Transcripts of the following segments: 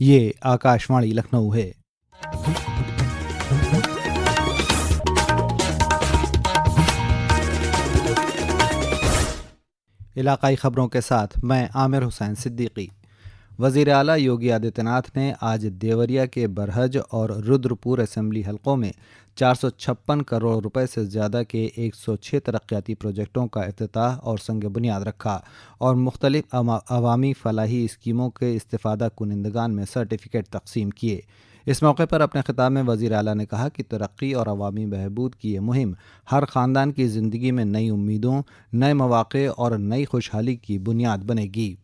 یہ آکاشوانی لکھنؤ ہے۔ علاقائی خبروں کے ساتھ میں عامر حسین صدیقی۔ وزیر اعلیٰ یوگی آدتیہ ناتھ نے آج دیوریا کے برہج اور رودرپور اسمبلی حلقوں میں 456 کروڑ روپے سے زیادہ کے 106 ترقیاتی پروجیکٹوں کا افتتاح اور سنگ بنیاد رکھا اور مختلف عوامی فلاحی اسکیموں کے استفادہ کنندگان میں سرٹیفکیٹ تقسیم کیے۔ اس موقع پر اپنے خطاب میں وزیر اعلیٰ نے کہا کہ ترقی اور عوامی بہبود کی یہ مہم ہر خاندان کی زندگی میں نئی امیدوں، نئے مواقع اور نئی خوشحالی کی بنیاد بنے گی۔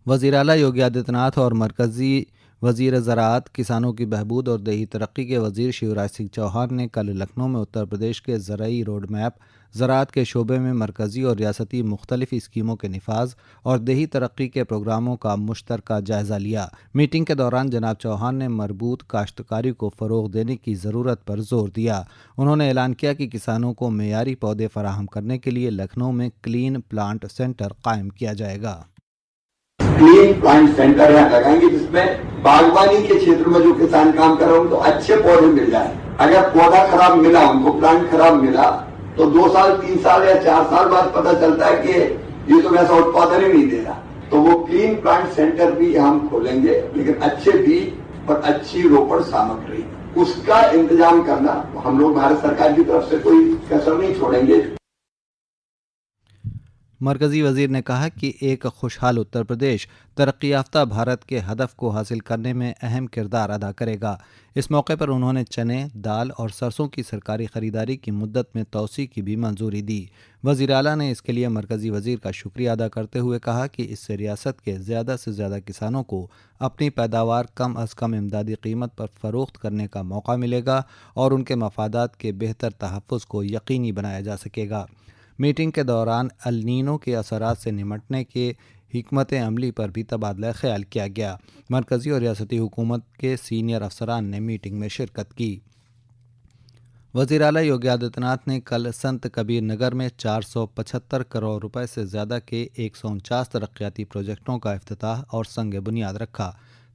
وزیر اعلیٰ یوگی آدتیہ ناتھ اور مرکزی وزیر زراعت، کسانوں کی بہبود اور دیہی ترقی کے وزیر شیوراج سنگھ چوہان نے کل لکھنؤ میں اتر پردیش کے زرعی روڈ میپ، زراعت کے شعبے میں مرکزی اور ریاستی مختلف اسکیموں کے نفاذ اور دیہی ترقی کے پروگراموں کا مشترکہ جائزہ لیا۔ میٹنگ کے دوران جناب چوہان نے مربوط کاشتکاری کو فروغ دینے کی ضرورت پر زور دیا۔ انہوں نے اعلان کیا کہ کسانوں کو معیاری پودے فراہم کرنے کے لیے لکھنؤ میں کلین پلانٹ سینٹر قائم کیا جائے گا۔ کلین پلانٹ سینٹر یہاں لگائیں گے جس میں باغبانی کے چھیتر میں جو کسان کام کر رہے ہیں ان کو اچھے پودے مل جائیں۔ اگر پودا خراب ملا، ان کو پلانٹ خراب ملا تو 2 سال 3 سال یا 4 سال بعد پتہ چلتا ہے کہ یہ تو ویسا اتپادن ہی نہیں دے رہا۔ تو وہ کلین پلانٹ سینٹر بھی ہم کھولیں گے، لیکن اچھے بیج اور اچھی روپڑ سامگری اس کا انتظام کرنا ہم لوگ بھارت سرکار کی طرف سے کوئی کسر نہیں چھوڑیں گے۔ مرکزی وزیر نے کہا کہ ایک خوشحال اتر پردیش ترقی یافتہ بھارت کے ہدف کو حاصل کرنے میں اہم کردار ادا کرے گا۔ اس موقع پر انہوں نے چنے، دال اور سرسوں کی سرکاری خریداری کی مدت میں توسیع کی بھی منظوری دی۔ وزیر اعلیٰ نے اس کے لیے مرکزی وزیر کا شکریہ ادا کرتے ہوئے کہا کہ اس سے ریاست کے زیادہ سے زیادہ کسانوں کو اپنی پیداوار کم از کم امدادی قیمت پر فروخت کرنے کا موقع ملے گا اور ان کے مفادات کے بہتر تحفظ کو یقینی بنایا جا سکے گا۔ میٹنگ کے دوران النینو کے اثرات سے نمٹنے کے حکمت عملی پر بھی تبادلہ خیال کیا گیا۔ مرکزی اور ریاستی حکومت کے سینئر افسران نے میٹنگ میں شرکت کی۔ وزیر اعلیٰ یوگی آدتیہ ناتھ نے کل سنت کبیر نگر میں 475 کروڑ روپے سے زیادہ کے 149 ترقیاتی پروجیکٹوں کا افتتاح اور سنگ بنیاد رکھا۔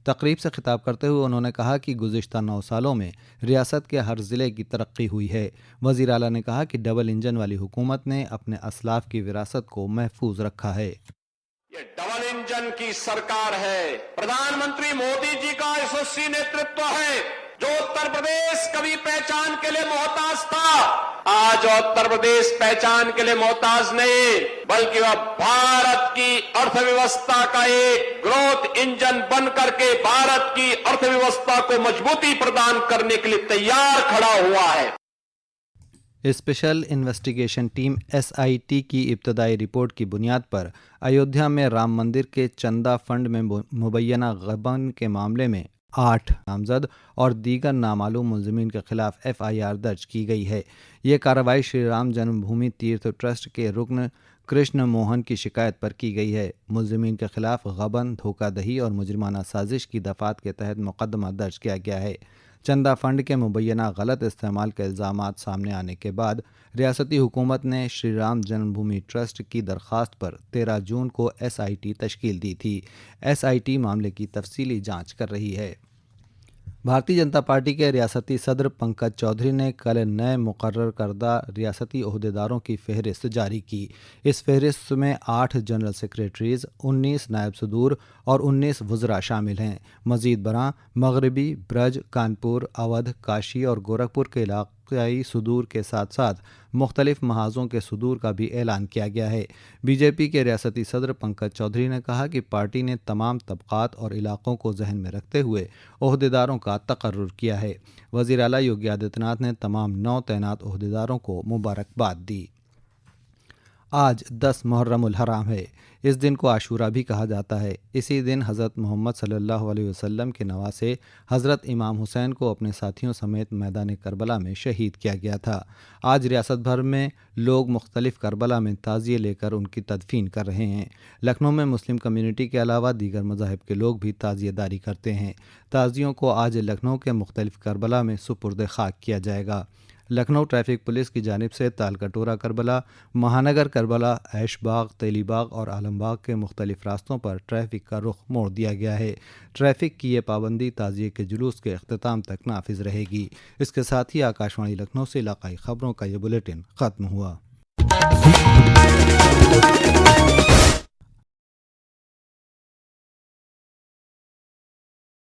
تقریب سے خطاب کرتے ہوئے انہوں نے کہا کہ گزشتہ 9 سالوں میں ریاست کے ہر ضلع کی ترقی ہوئی ہے۔ وزیر اعلیٰ نے کہا کہ ڈبل انجن والی حکومت نے اپنے اسلاف کی وراثت کو محفوظ رکھا ہے۔ یہ ڈبل انجن کی سرکار ہے، پردھان منتری مودی جی کا یشسوی نیترتو ہے، جو اتر پردیش کبھی پہچان کے لیے محتاج تھا، آج اتر پردیش پہچان کے لیے محتاج نہیں بلکہ وہ بھارت کی ارتھ ویوستھا کا ایک گروتھ انجن بن کر کے بھارت کی ارتھ ویوستھا کو مضبوطی پردان کرنے کے لیے تیار کھڑا ہوا ہے۔ اسپیشل انویسٹیگیشن ٹیم SIT کی ابتدائی رپورٹ کی بنیاد پر ایودھیا میں رام مندر کے چندہ فنڈ میں مبینہ غبن کے معاملے میں 8 نامزد اور دیگر نامعلوم ملزمین کے خلاف FIR درج کی گئی ہے۔ یہ کارروائی شری رام جنم بھومی تیرتھ ٹرسٹ کے رکن کرشن موہن کی شکایت پر کی گئی ہے۔ ملزمین کے خلاف غبن، دھوکہ دہی اور مجرمانہ سازش کی دفعات کے تحت مقدمہ درج کیا گیا ہے۔ چندہ فنڈ کے مبینہ غلط استعمال کے الزامات سامنے آنے کے بعد ریاستی حکومت نے شری رام جنم بھومی ٹرسٹ کی درخواست پر 13 جون کو SIT تشکیل دی تھی۔ SIT معاملے کی تفصیلی جانچ کر رہی ہے۔ بھارتی جنتا پارٹی کے ریاستی صدر پنکج چودھری نے کل نئے مقرر کردہ ریاستی عہدیداروں کی فہرست جاری کی۔ اس فہرست میں 8 جنرل سیکریٹریز، 19 نائب صدور اور 19 وزراء شامل ہیں۔ مزید برآں مغربی، برج، کانپور، اودھ، کاشی اور گورکھپور کے علاقائی صدور کے ساتھ ساتھ مختلف محاذوں کے صدور کا بھی اعلان کیا گیا ہے۔ BJP کے ریاستی صدر پنکج چودھری نے کہا کہ پارٹی نے تمام طبقات اور علاقوں کو ذہن میں رکھتے ہوئے عہدیداروں کا تقرر کیا ہے۔ وزیر اعلیٰ یوگی آدتیہ ناتھ نے تمام نو تعینات عہدیداروں کو مبارکباد دی۔ آج 10 محرم الحرام ہے۔ اس دن کو عاشورہ بھی کہا جاتا ہے۔ اسی دن حضرت محمد صلی اللہ علیہ وسلم کے نواسے حضرت امام حسین کو اپنے ساتھیوں سمیت میدان کربلا میں شہید کیا گیا تھا۔ آج ریاست بھر میں لوگ مختلف کربلا میں تعزیے لے کر ان کی تدفین کر رہے ہیں۔ لکھنؤ میں مسلم کمیونٹی کے علاوہ دیگر مذاہب کے لوگ بھی تعزیے داری کرتے ہیں۔ تعزیوں کو آج لکھنؤ کے مختلف کربلا میں سپرد خاک کیا جائے گا۔ لکھنؤ ٹریفک پولیس کی جانب سے تالکٹورہ کربلا، مہانگر کربلا، ایش باغ، تیلی باغ اور عالم باغ کے مختلف راستوں پر ٹریفک کا رخ موڑ دیا گیا ہے۔ ٹریفک کی یہ پابندی تعزیے کے جلوس کے اختتام تک نافذ رہے گی۔ اس کے ساتھ ہی آکاشوانی لکھنؤ سے علاقائی خبروں کا یہ بلیٹن ختم ہوا۔